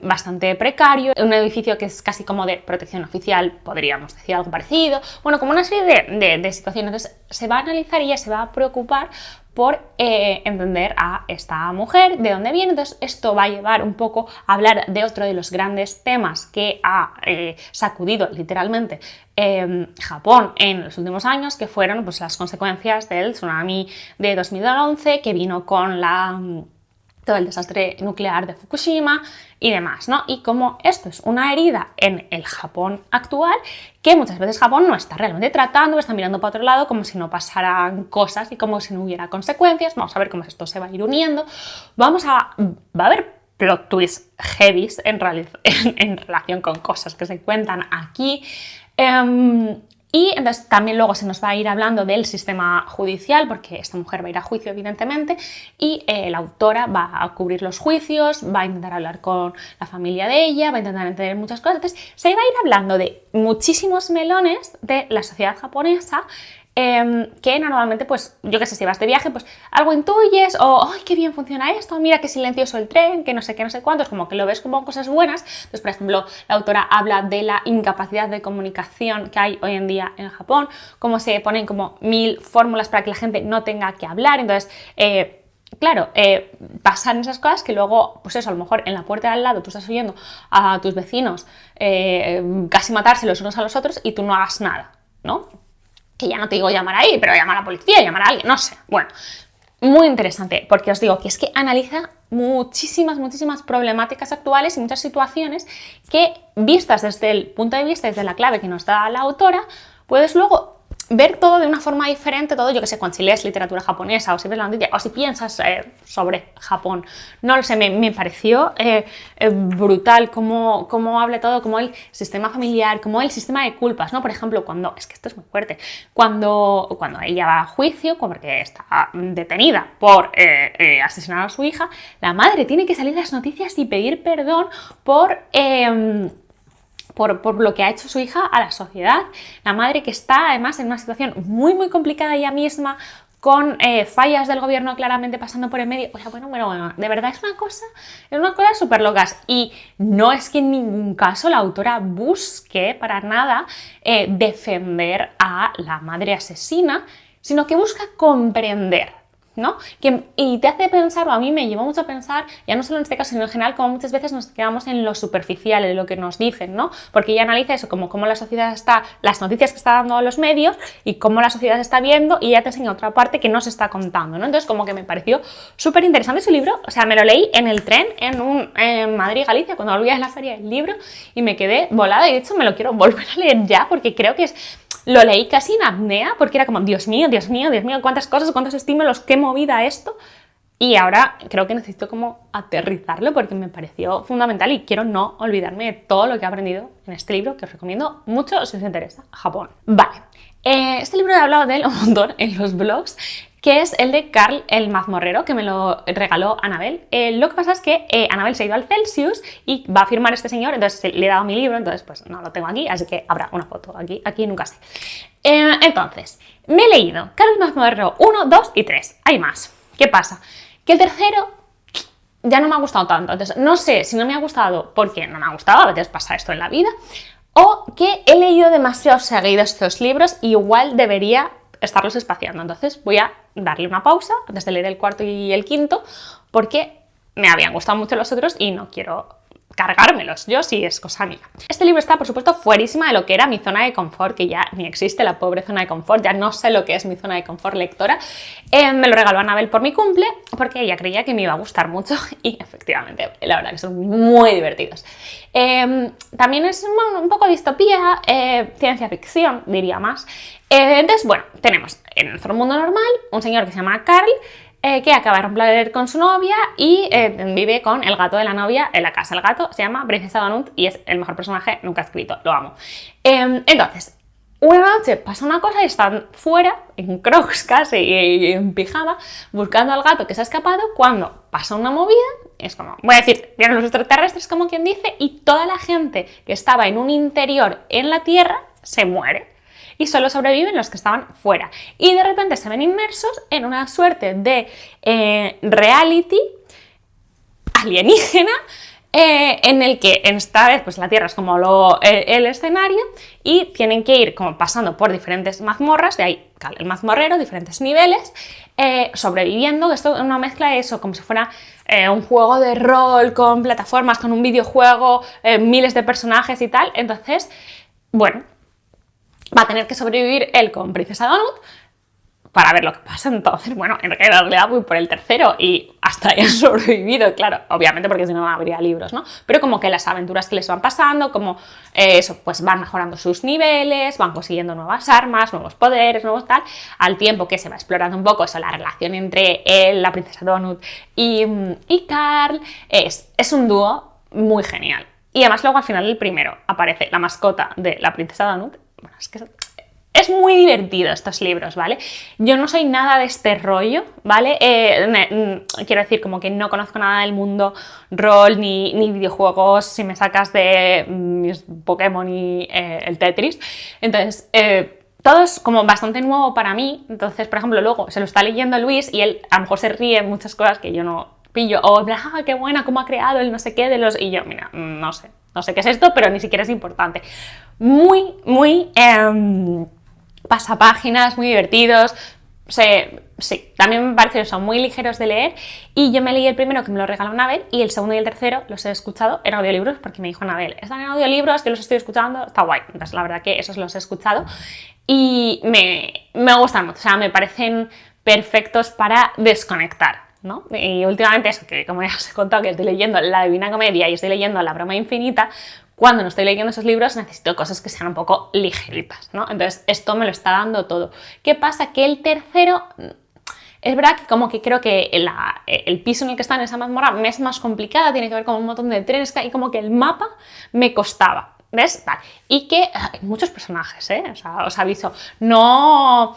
bastante precario, un edificio que es casi como de protección oficial, podríamos decir algo parecido, bueno, como una serie de situaciones. Entonces, se va a analizar y ella se va a preocupar por entender a esta mujer, de dónde viene. Entonces esto va a llevar un poco a hablar de otro de los grandes temas que ha sacudido literalmente Japón en los últimos años, que fueron pues, las consecuencias del tsunami de 2011, que vino con todo el desastre nuclear de Fukushima y demás, ¿no? Y como esto es una herida en el Japón actual, que muchas veces Japón no está realmente tratando, está mirando para otro lado como si no pasaran cosas y como si no hubiera consecuencias. Vamos a ver cómo esto se va a ir uniendo. Va a haber plot twists heavies en relación con cosas que se cuentan aquí. Y entonces también luego se nos va a ir hablando del sistema judicial, porque esta mujer va a ir a juicio, evidentemente, y la autora va a cubrir los juicios, va a intentar hablar con la familia de ella, va a intentar entender muchas cosas. Entonces se va a ir hablando de muchísimos melones de la sociedad japonesa, que normalmente, pues, yo qué sé, si vas de viaje, pues algo intuyes, o ¡ay, qué bien funciona esto! Mira qué silencioso el tren, que no sé qué, no sé cuántos, como que lo ves como cosas buenas. Entonces, por ejemplo, la autora habla de la incapacidad de comunicación que hay hoy en día en Japón, cómo se ponen como 1000 fórmulas para que la gente no tenga que hablar. Entonces, claro, pasan esas cosas que luego, pues eso, a lo mejor en la puerta de al lado tú estás oyendo a tus vecinos casi matarse los unos a los otros y tú no hagas nada, ¿no? Que ya no te digo llamar ahí, pero llamar a la policía, llamar a alguien, no sé. Bueno, muy interesante, porque os digo que es que analiza muchísimas problemáticas actuales y muchas situaciones que, vistas desde el punto de vista, desde la clave que nos da la autora, puedes luego ver todo de una forma diferente, todo, yo que sé, cuando si lees literatura japonesa o si ves la noticia o si piensas sobre Japón. No lo sé, me pareció brutal cómo habla todo, como el sistema familiar, como el sistema de culpas, ¿no? Por ejemplo, es que esto es muy fuerte, cuando ella va a juicio, porque está detenida por asesinar a su hija, la madre tiene que salir a las noticias y pedir perdón por lo que ha hecho su hija a la sociedad. La madre que está además en una situación muy complicada ella misma, con fallas del gobierno claramente pasando por el medio. O sea, bueno, de verdad es una cosa súper locas. Y no es que en ningún caso la autora busque para nada defender a la madre asesina, sino que busca comprender ¿no? Y te hace pensar, o a mí me lleva mucho a pensar, ya no solo en este caso, sino en general, como muchas veces nos quedamos en lo superficial, en lo que nos dicen, ¿no? Porque ella analiza eso, como cómo la sociedad está, las noticias que está dando a los medios y cómo la sociedad está viendo, y ella te enseña otra parte que no se está contando, ¿no? Entonces, como que me pareció súper interesante su libro, o sea, me lo leí en el tren en Madrid, Galicia, cuando volvía de la feria del libro, y me quedé volada, y de hecho me lo quiero volver a leer ya, porque creo que lo leí casi en apnea, porque era como, Dios mío, Dios mío, Dios mío, cuántas cosas, cuántos estímulos, qué movida esto. Y ahora creo que necesito como aterrizarlo porque me pareció fundamental y quiero no olvidarme de todo lo que he aprendido en este libro, que os recomiendo mucho si os interesa Japón. Vale, este libro he hablado de él un montón en los blogs, que es el de Carl el mazmorrero, que me lo regaló Anabel. Lo que pasa es que Anabel se ha ido al Celsius y va a firmar este señor, entonces le he dado mi libro, entonces pues no lo tengo aquí, así que habrá una foto aquí nunca sé. Entonces, me he leído Carl el mazmorrero 1, 2 y 3, hay más. ¿Qué pasa? Que el tercero ya no me ha gustado tanto, entonces no sé si no me ha gustado porque no me ha gustado, a veces pasa esto en la vida, o que he leído demasiado seguido estos libros y igual debería estarlos espaciando. Entonces voy a darle una pausa antes de leer el cuarto y el quinto porque me habían gustado mucho los otros y no quiero cargármelos yo si es cosa mía. Este libro está, por supuesto, fuerísima de lo que era mi zona de confort, que ya ni existe la pobre zona de confort, ya no sé lo que es mi zona de confort lectora. Me lo regaló Anabel por mi cumple porque ella creía que me iba a gustar mucho y efectivamente, la verdad que son muy divertidos. También es un poco distopía, ciencia ficción, diría más. Entonces, bueno, tenemos en nuestro mundo normal un señor que se llama Carl, que acaba de romper con su novia y vive con el gato de la novia en la casa. El gato se llama Princesa Donut y es el mejor personaje nunca escrito, lo amo. Entonces, una noche pasa una cosa y están fuera, en crocs casi, y en pijama, buscando al gato que se ha escapado, cuando pasa una movida, es como, voy a decir, vienen los extraterrestres, como quien dice, y toda la gente que estaba en un interior en la Tierra se muere. Y solo sobreviven los que estaban fuera. Y de repente se ven inmersos en una suerte de reality alienígena en el que esta vez pues la Tierra es como el escenario y tienen que ir como pasando por diferentes mazmorras, de ahí el mazmorrero, diferentes niveles, sobreviviendo. Esto es una mezcla de eso, como si fuera un juego de rol con plataformas, con un videojuego, miles de personajes y tal. Entonces, bueno, va a tener que sobrevivir él con Princesa Donut para ver lo que pasa. Entonces, bueno, en realidad voy por el tercero y hasta ahí han sobrevivido, claro, obviamente porque si no habría libros, ¿no? Pero como que las aventuras que les van pasando, como eso, pues van mejorando sus niveles, van consiguiendo nuevas armas, nuevos poderes, nuevos tal, al tiempo que se va explorando un poco eso, la relación entre él, la Princesa Donut y Carl, es un dúo muy genial. Y además luego al final del primero aparece la mascota de la Princesa Donut. Bueno, es que es muy divertido estos libros, ¿vale? Yo no soy nada de este rollo, ¿vale? Quiero decir, como que no conozco nada del mundo rol ni videojuegos, si me sacas de mis Pokémon y el Tetris. Entonces, todo es como bastante nuevo para mí. Entonces, por ejemplo, luego se lo está leyendo Luis y él a lo mejor se ríe en muchas cosas que yo no pillo. O, qué buena, cómo ha creado el no sé qué de los... Y yo, mira, no sé qué es esto, pero ni siquiera es importante. Muy pasapáginas, muy divertidos. Sí, también me parece que son muy ligeros de leer. Y yo me leí el primero, que me lo regaló Anabel, y el segundo y el tercero los he escuchado en audiolibros porque me dijo Anabel, están en audiolibros, yo los estoy escuchando, está guay. Entonces la verdad que esos los he escuchado y me gustan mucho, o sea, me parecen perfectos para desconectar, ¿no? Y últimamente eso, que como ya os he contado que estoy leyendo La Divina Comedia y estoy leyendo La Broma Infinita, cuando no estoy leyendo esos libros necesito cosas que sean un poco ligeritas, ¿no? Entonces esto me lo está dando todo. ¿Qué pasa? Que el tercero, es verdad que como que creo que el piso en el que está en esa mazmorra me es más complicada, tiene que ver con un montón de trenes y como que el mapa me costaba. ¿Ves? Vale. Y que hay muchos personajes, ¿eh? O sea, os aviso, no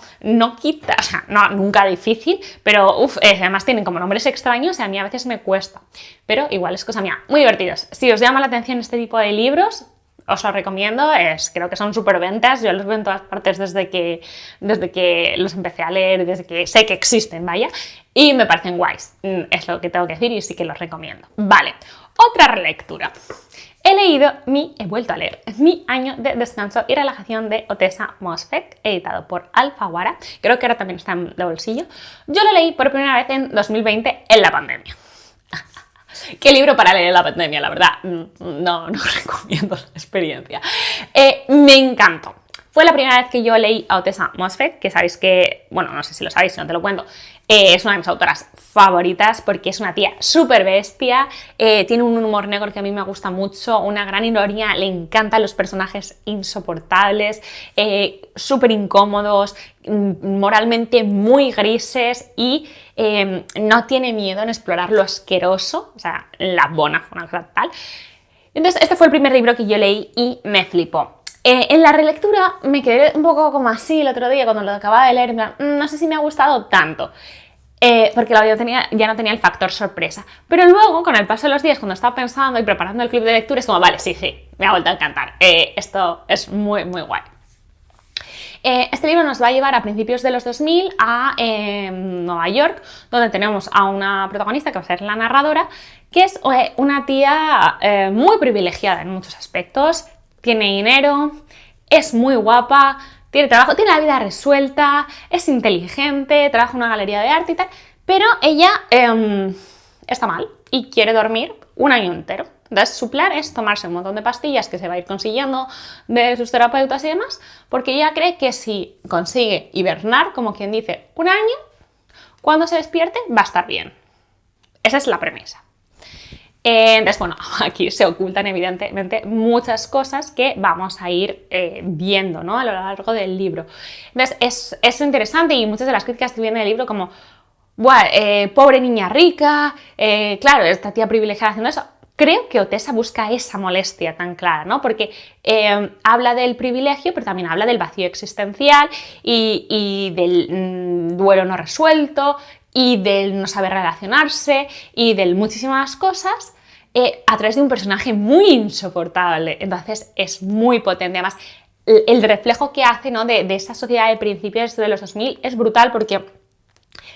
quita, o sea, no, nunca difícil, pero además tienen como nombres extraños y a mí a veces me cuesta. Pero igual es cosa mía. Muy divertidos. Si os llama la atención este tipo de libros, os lo recomiendo, creo que son súper ventas, yo los veo en todas partes desde que los empecé a leer, desde que sé que existen, vaya, y me parecen guays, es lo que tengo que decir y sí que los recomiendo. Vale, otra relectura. he vuelto a leer Mi año de descanso y relajación de Ottessa Moshfegh, editado por Alfaguara. Creo que ahora también está en de bolsillo. Yo lo leí por primera vez en 2020 en la pandemia. ¿Qué libro para leer en la pandemia? La verdad, no recomiendo la experiencia. Me encantó. Fue la primera vez que yo leí a Ottessa Moshfegh, que sabéis que, bueno, no sé si lo sabéis, si no te lo cuento, es una de mis autoras favoritas porque es una tía súper bestia, tiene un humor negro que a mí me gusta mucho, una gran ironía, le encantan los personajes insoportables, súper incómodos, moralmente muy grises y no tiene miedo en explorar lo asqueroso, o sea, la bona fue una cosa tal. Entonces, este fue el primer libro que yo leí y me flipó. En la relectura me quedé un poco como así el otro día cuando lo acababa de leer, en plan, no sé si me ha gustado tanto, porque ya no tenía el factor sorpresa. Pero luego, con el paso de los días, cuando estaba pensando y preparando el club de lectura, es como, vale, sí, me ha vuelto a encantar. Esto es muy, muy guay. Este libro nos va a llevar a principios de los 2000 a Nueva York, donde tenemos a una protagonista que va a ser la narradora, que es una tía muy privilegiada en muchos aspectos. Tiene dinero, es muy guapa, tiene trabajo, tiene la vida resuelta, es inteligente, trabaja en una galería de arte y tal, pero ella está mal y quiere dormir un año entero. Entonces su plan es tomarse un montón de pastillas que se va a ir consiguiendo de sus terapeutas y demás, porque ella cree que si consigue hibernar, como quien dice, un año, cuando se despierte va a estar bien. Esa es la premisa. Entonces, bueno, aquí se ocultan evidentemente muchas cosas que vamos a ir viendo, ¿no?, a lo largo del libro. Entonces, es interesante y muchas de las críticas que vienen del libro como, pobre niña rica, claro, esta tía privilegiada haciendo eso. Creo que Ottessa busca esa molestia tan clara, ¿no? Porque habla del privilegio, pero también habla del vacío existencial y del duelo no resuelto y del no saber relacionarse y de muchísimas cosas a través de un personaje muy insoportable. Entonces es muy potente. Además, el reflejo que hace, ¿no?, de esa sociedad de principios de los 2000 es brutal porque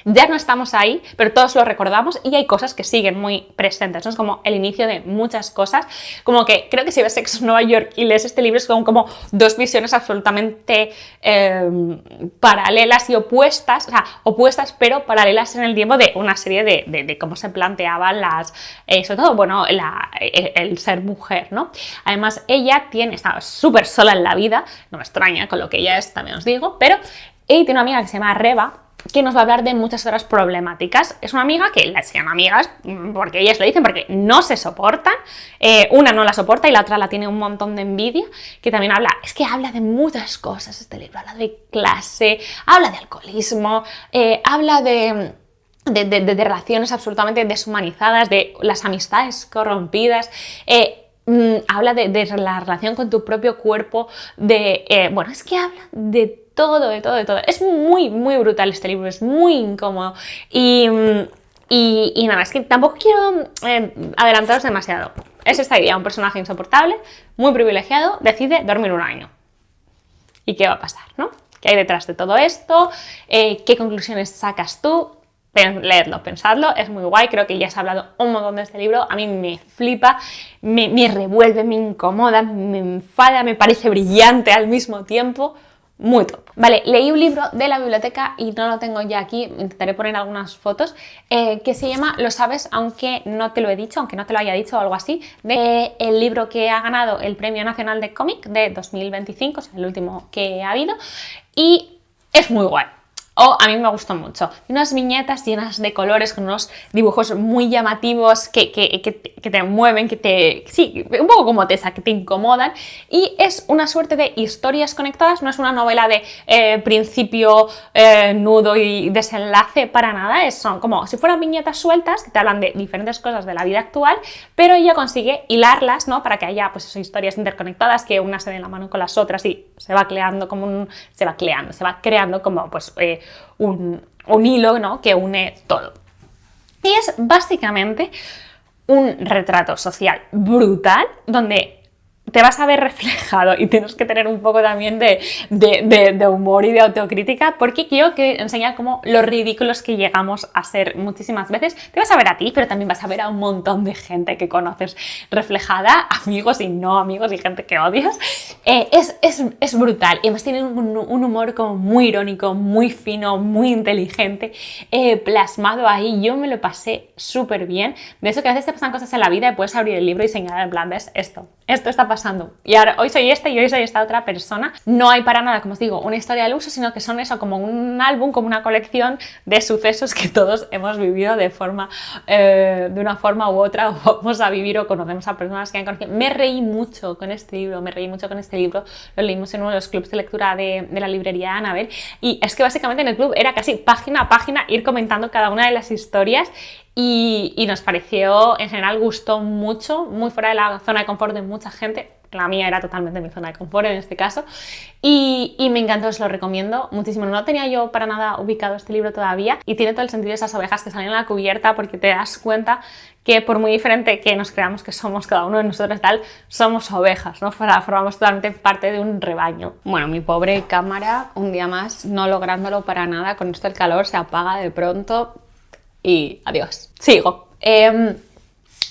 ya no estamos ahí, pero todos lo recordamos y hay cosas que siguen muy presentes, ¿no? Es como el inicio de muchas cosas, como que creo que si ves Sexo en Nueva York y lees este libro es como dos visiones absolutamente paralelas y opuestas, o sea, opuestas pero paralelas en el tiempo de una serie de cómo se planteaban sobre todo, bueno, el ser mujer, ¿no? Además, ella está súper sola en la vida, no me extraña con lo que ella es, también os digo, pero ella tiene una amiga que se llama Reba, que nos va a hablar de muchas otras problemáticas. Es una amiga que las llaman amigas porque ellas lo dicen, porque no se soportan. Una no la soporta y la otra la tiene un montón de envidia, que también habla de muchas cosas este libro. Habla de clase, habla de alcoholismo, habla de relaciones absolutamente deshumanizadas, de las amistades corrompidas, habla de la relación con tu propio cuerpo, es que habla de todo. Es muy, muy brutal este libro, es muy incómodo y nada, es que tampoco quiero adelantaros demasiado. Es esta idea, un personaje insoportable, muy privilegiado, decide dormir un año. ¿Y qué va a pasar, no? ¿Qué hay detrás de todo esto? ¿Qué conclusiones sacas tú? Leedlo, pensadlo, es muy guay, creo que ya se ha hablado un montón de este libro, a mí me flipa, me revuelve, me incomoda, me enfada, me parece brillante al mismo tiempo, muy top. Vale, leí un libro de la biblioteca y no lo tengo ya aquí, intentaré poner algunas fotos, que se llama Lo sabes aunque no te lo he dicho, aunque no te lo haya dicho o algo así, el libro que ha ganado el Premio Nacional de Cómic de 2025, o sea, el último que ha habido, y es muy guay. A mí me gustó mucho. Unas viñetas llenas de colores, con unos dibujos muy llamativos que te mueven, sí, un poco como Ottessa, que te incomodan. Y es una suerte de historias conectadas, no es una novela de principio, nudo y desenlace para nada. Son como si fueran viñetas sueltas que te hablan de diferentes cosas de la vida actual, pero ella consigue hilarlas, ¿no?, para que haya pues esas historias interconectadas, que unas se den la mano con las otras y se va creando como pues un hilo, ¿no?, que une todo. Y es básicamente un retrato social brutal donde te vas a ver reflejado y tienes que tener un poco también de humor y de autocrítica, porque quiero que enseñar como los ridículos que llegamos a ser muchísimas veces. Te vas a ver a ti, pero también vas a ver a un montón de gente que conoces reflejada, amigos y no amigos y gente que odias. Es brutal y además tiene un humor como muy irónico, muy fino, muy inteligente, plasmado ahí. Yo me lo pasé súper bien. De eso que a veces te pasan cosas en la vida y puedes abrir el libro y señalar en plan, ¿ves? Esto está pasando. Y ahora hoy soy este y hoy soy esta otra persona. No hay para nada, como os digo, una historia al uso, sino que son eso, como un álbum, como una colección de sucesos que todos hemos vivido de una forma u otra, o vamos a vivir o conocemos a personas que han conocido. Me reí mucho con este libro, lo leímos en uno de los clubs de lectura de la librería Annabel, y es que básicamente en el club era casi página a página ir comentando cada una de las historias. Y nos pareció, en general, gustó mucho, muy fuera de la zona de confort de mucha gente. La mía era totalmente mi zona de confort en este caso. Y me encantó, os lo recomiendo muchísimo. No tenía yo para nada ubicado este libro todavía y tiene todo el sentido de esas ovejas que salen en la cubierta, porque te das cuenta que por muy diferente que nos creamos que somos cada uno de nosotros tal, somos ovejas, ¿no? Formamos totalmente parte de un rebaño. Bueno, mi pobre cámara, un día más, no lográndolo para nada. Con esto el calor se apaga de pronto. Y adiós. Sigo.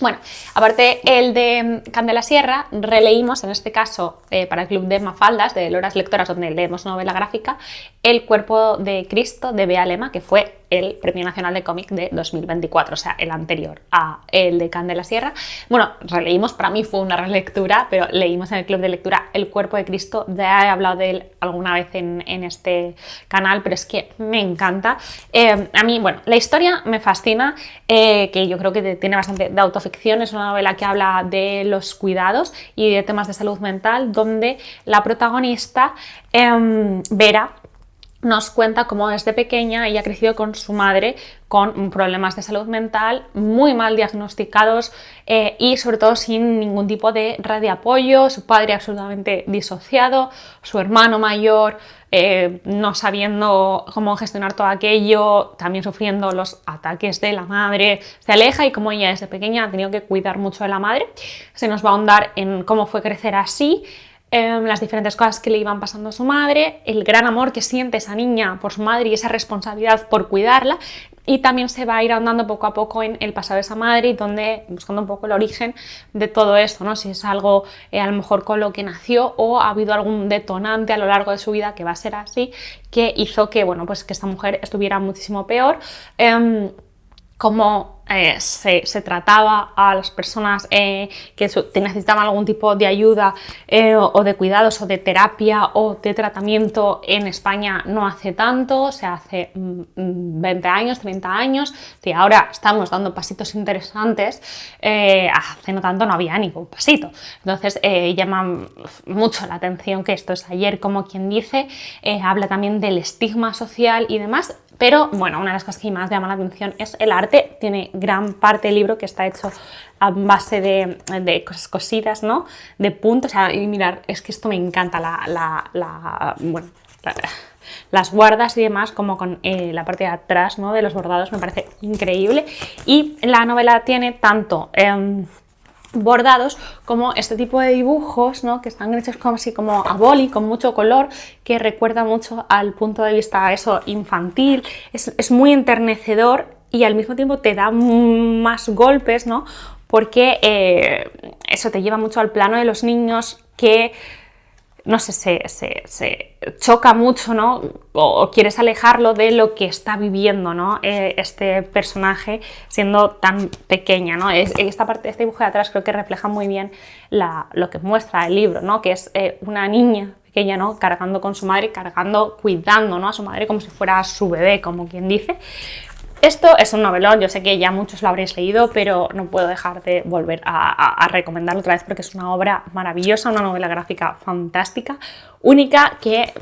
Bueno, aparte el de Candela Sierra, releímos, en este caso para el Club de Mafaldas, de Loras Lectoras, donde leemos novela gráfica, El cuerpo de Cristo, de Bea Lema, que fue el Premio Nacional de Cómic de 2024, o sea, el anterior a el de Candela Sierra. Bueno, releímos, para mí fue una relectura, pero leímos en el Club de Lectura El cuerpo de Cristo. Ya he hablado de él alguna vez en este canal, pero es que me encanta. A mí, bueno, la historia me fascina, que yo creo que tiene bastante de autoficción. Es una novela que habla de los cuidados y de temas de salud mental, donde la protagonista, Vera, nos cuenta cómo desde pequeña ella ha crecido con su madre con problemas de salud mental muy mal diagnosticados, y sobre todo sin ningún tipo de red de apoyo, su padre absolutamente disociado, su hermano mayor no sabiendo cómo gestionar todo aquello, también sufriendo los ataques de la madre, se aleja, y como ella desde pequeña ha tenido que cuidar mucho de la madre, se nos va a ahondar en cómo fue crecer así, las diferentes cosas que le iban pasando a su madre, el gran amor que siente esa niña por su madre y esa responsabilidad por cuidarla, y también se va a ir ahondando poco a poco en el pasado de esa madre, y donde, buscando un poco el origen de todo esto, ¿no? Si es algo a lo mejor con lo que nació, o ha habido algún detonante a lo largo de su vida, que va a ser así, que hizo que, bueno, pues que esta mujer estuviera muchísimo peor. Cómo se trataba a las personas que necesitaban algún tipo de ayuda o de cuidados o de terapia o de tratamiento en España no hace tanto, o sea, hace 20 años, 30 años, sí, ahora estamos dando pasitos interesantes, hace no tanto no había ningún pasito. Entonces llama mucho la atención que esto es ayer, como quien dice, habla también del estigma social y demás. Pero bueno, una de las cosas que más llama la atención es el arte. Tiene gran parte del libro que está hecho a base de cosas cosidas, ¿no? De puntos. O sea, y mirar, es que esto me encanta, las guardas y demás, como con la parte de atrás, ¿no? De los bordados, me parece increíble. Y la novela tiene tanto bordados como este tipo de dibujos, ¿no? Que están hechos como así como a boli, con mucho color, que recuerda mucho al punto de vista eso infantil. Es muy enternecedor y al mismo tiempo te da más golpes, ¿no? Porque eso te lleva mucho al plano de los niños, que no sé, se choca mucho, ¿no? O quieres alejarlo de lo que está viviendo, ¿no? Este personaje siendo tan pequeña, ¿no? Esta parte, este dibujo de atrás creo que refleja muy bien lo que muestra el libro, ¿no? Que es una niña pequeña, ¿no? Cargando con su madre, cuidando, ¿no? A su madre como si fuera su bebé, como quien dice. Esto es un novelón, yo sé que ya muchos lo habréis leído, pero no puedo dejar de volver a recomendarlo otra vez, porque es una obra maravillosa, una novela gráfica fantástica, única, que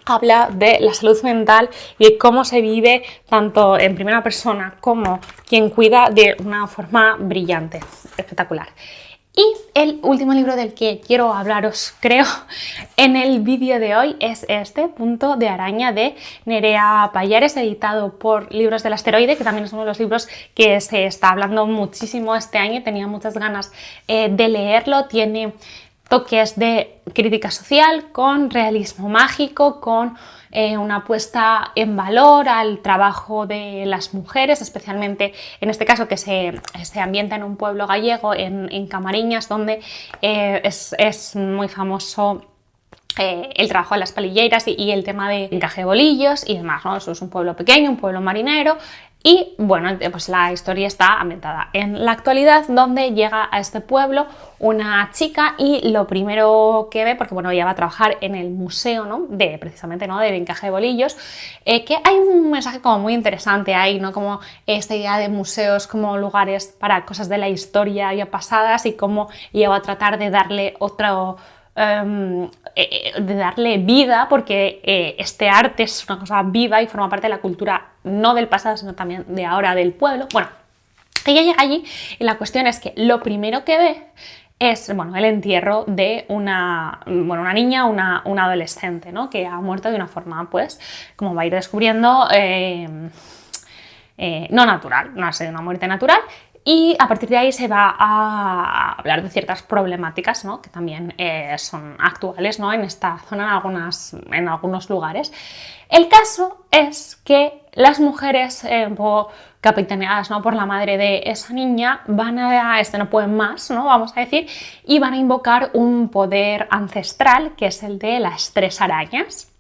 habla de la salud mental y de cómo se vive tanto en primera persona como quien cuida, de una forma brillante, espectacular. Y el último libro del que quiero hablaros, creo, en el vídeo de hoy es este, Punto de araña, de Nerea Pallares, editado por Libros del Asteroide, que también es uno de los libros que se está hablando muchísimo este año. Tenía muchas ganas de leerlo. Tiene toques de crítica social, con realismo mágico, con una puesta en valor al trabajo de las mujeres, especialmente en este caso que se ambienta en un pueblo gallego, en Camariñas, donde es muy famoso el trabajo de las palilleiras y el tema de encaje de bolillos y demás, ¿no? Eso es un pueblo pequeño, un pueblo marinero. Y bueno, pues la historia está ambientada en la actualidad, donde llega a este pueblo una chica y lo primero que ve, porque bueno, ella va a trabajar en el museo, ¿no? Precisamente, ¿no? Del encaje de bolillos, que hay un mensaje como muy interesante ahí, ¿no? Como esta idea de museos como lugares para cosas de la historia ya pasadas y cómo ella va a tratar de darle de darle vida, porque este arte es una cosa viva y forma parte de la cultura no del pasado, sino también de ahora del pueblo. Bueno, ella llega allí y la cuestión es que lo primero que ve es, bueno, el entierro de una niña, una adolescente, ¿no? Que ha muerto de una forma, pues, como va a ir descubriendo, no natural, no ha sido una muerte natural. Y a partir de ahí se va a hablar de ciertas problemáticas, ¿no? Que también son actuales, ¿no? En esta zona, en algunos lugares. El caso es que las mujeres, un poco capitaneadas, ¿no? Por la madre de esa niña, van a, no pueden más, ¿no? Vamos a decir, y van a invocar un poder ancestral, que es el de las 3 arañas.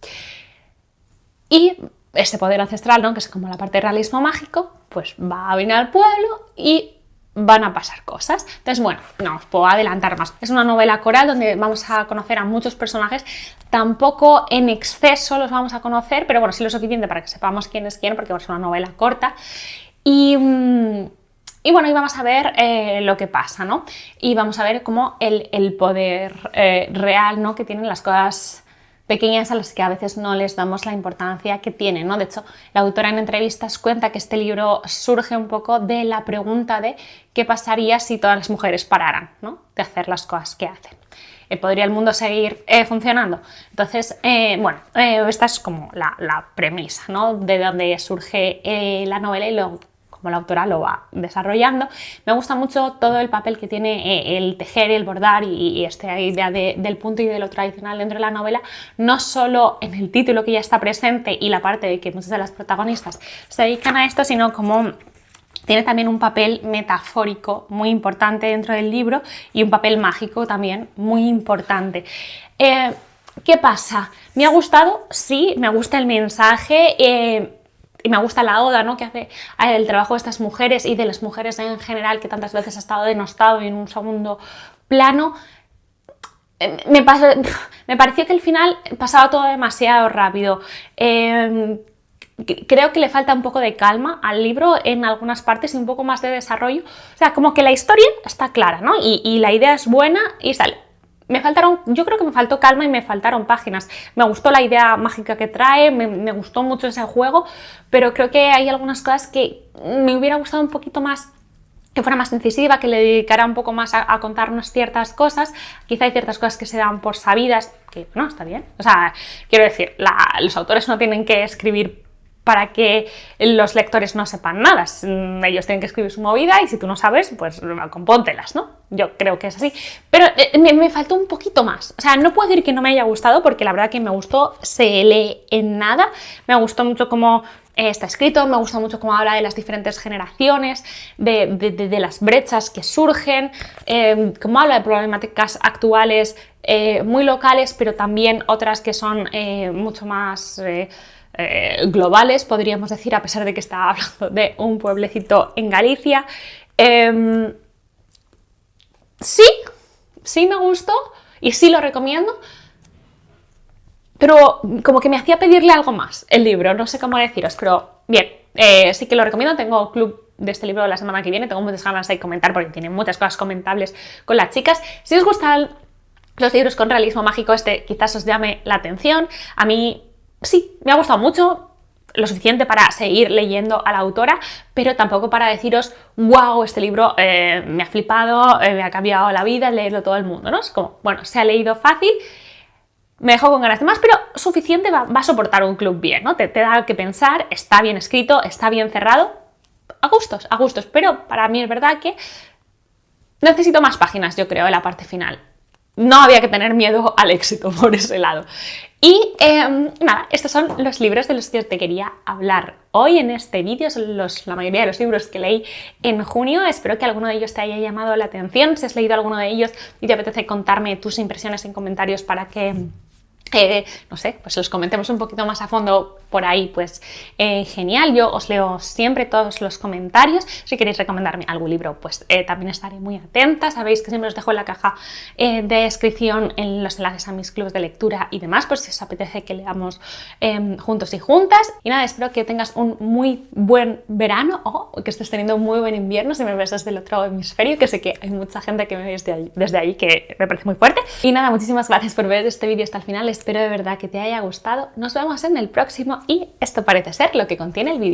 Y ese poder ancestral, ¿no? Que es como la parte de realismo mágico, pues va a venir al pueblo y van a pasar cosas. Entonces, bueno, no os puedo adelantar más. Es una novela coral donde vamos a conocer a muchos personajes, tampoco en exceso los vamos a conocer, pero bueno, sí lo suficiente para que sepamos quién es quién, porque es una novela corta. Y bueno, y vamos a ver lo que pasa, ¿no? Y vamos a ver cómo el poder real, ¿no? Que tienen las cosas pequeñas a las que a veces no les damos la importancia que tienen, ¿no? De hecho, la autora en entrevistas cuenta que este libro surge un poco de la pregunta de qué pasaría si todas las mujeres pararan, ¿no? De hacer las cosas que hacen. ¿Podría el mundo seguir funcionando? Entonces, bueno, esta es como la premisa, ¿no? De donde surge la novela y como la autora lo va desarrollando. Me gusta mucho todo el papel que tiene el tejer y el bordar y esta idea del punto y de lo tradicional dentro de la novela, no solo en el título que ya está presente y la parte de que muchas de las protagonistas se dedican a esto, sino como tiene también un papel metafórico muy importante dentro del libro y un papel mágico también muy importante. ¿Qué pasa? ¿Me ha gustado? Sí, me gusta el mensaje. Y me gusta la oda, ¿no? Que hace el trabajo de estas mujeres y de las mujeres en general, que tantas veces ha estado denostado y en un segundo plano. Me pareció que al final pasaba todo demasiado rápido. Creo que le falta un poco de calma al libro en algunas partes y un poco más de desarrollo. O sea, como que la historia está clara, ¿no? Y la idea es buena y sale. Yo creo que me faltó calma y me faltaron páginas. Me gustó la idea mágica que trae, me gustó mucho ese juego, pero creo que hay algunas cosas que me hubiera gustado un poquito más, que fuera más incisiva, que le dedicara un poco más a contarnos ciertas cosas. Quizá hay ciertas cosas que se dan por sabidas, que no, está bien. O sea, quiero decir, los autores no tienen que escribir para que los lectores no sepan nada. Ellos tienen que escribir su movida y si tú no sabes, pues compóntelas, ¿no? Yo creo que es así. Pero me faltó un poquito más. O sea, no puedo decir que no me haya gustado, porque la verdad que me gustó, se lee en nada. Me gustó mucho cómo está escrito, me gusta mucho cómo habla de las diferentes generaciones, de las brechas que surgen, cómo habla de problemáticas actuales muy locales, pero también otras que son mucho más globales, podríamos decir, a pesar de que está hablando de un pueblecito en Galicia. Sí me gustó y sí lo recomiendo, pero como que me hacía pedirle algo más el libro, no sé cómo deciros, pero bien, sí que lo recomiendo. Tengo club de este libro la semana que viene, tengo muchas ganas de comentar porque tiene muchas cosas comentables con las chicas. Si os gustan los libros con realismo mágico, este quizás os llame la atención. A mí sí, me ha gustado mucho, lo suficiente para seguir leyendo a la autora, pero tampoco para deciros, wow, este libro me ha flipado, me ha cambiado la vida, leerlo todo el mundo, ¿no? Es como, bueno, se ha leído fácil, me dejó con ganas de más, pero suficiente va a soportar un club bien, ¿no? Te da que pensar, está bien escrito, está bien cerrado, a gustos, pero para mí es verdad que necesito más páginas, yo creo, en la parte final. no había que tener miedo al éxito por ese lado. Y nada, estos son los libros de los que te quería hablar hoy en este vídeo. Son la mayoría de los libros que leí en junio. Espero que alguno de ellos te haya llamado la atención. Si has leído alguno de ellos y te apetece contarme tus impresiones en comentarios para que no sé, pues los comentemos un poquito más a fondo por ahí, pues genial. Yo os leo siempre todos los comentarios. Si queréis recomendarme algún libro, pues también estaré muy atenta. Sabéis que siempre os dejo en la caja de descripción en los enlaces a mis clubes de lectura y demás, por si os apetece que leamos juntos y juntas. Y nada, espero que tengas un muy buen verano o que estés teniendo un muy buen invierno si me ves desde el otro hemisferio, que sé que hay mucha gente que me ve desde ahí, que me parece muy fuerte. Y nada, muchísimas gracias por ver este vídeo hasta el final. Espero de verdad que te haya gustado. Nos vemos en el próximo y esto parece ser lo que contiene el vídeo.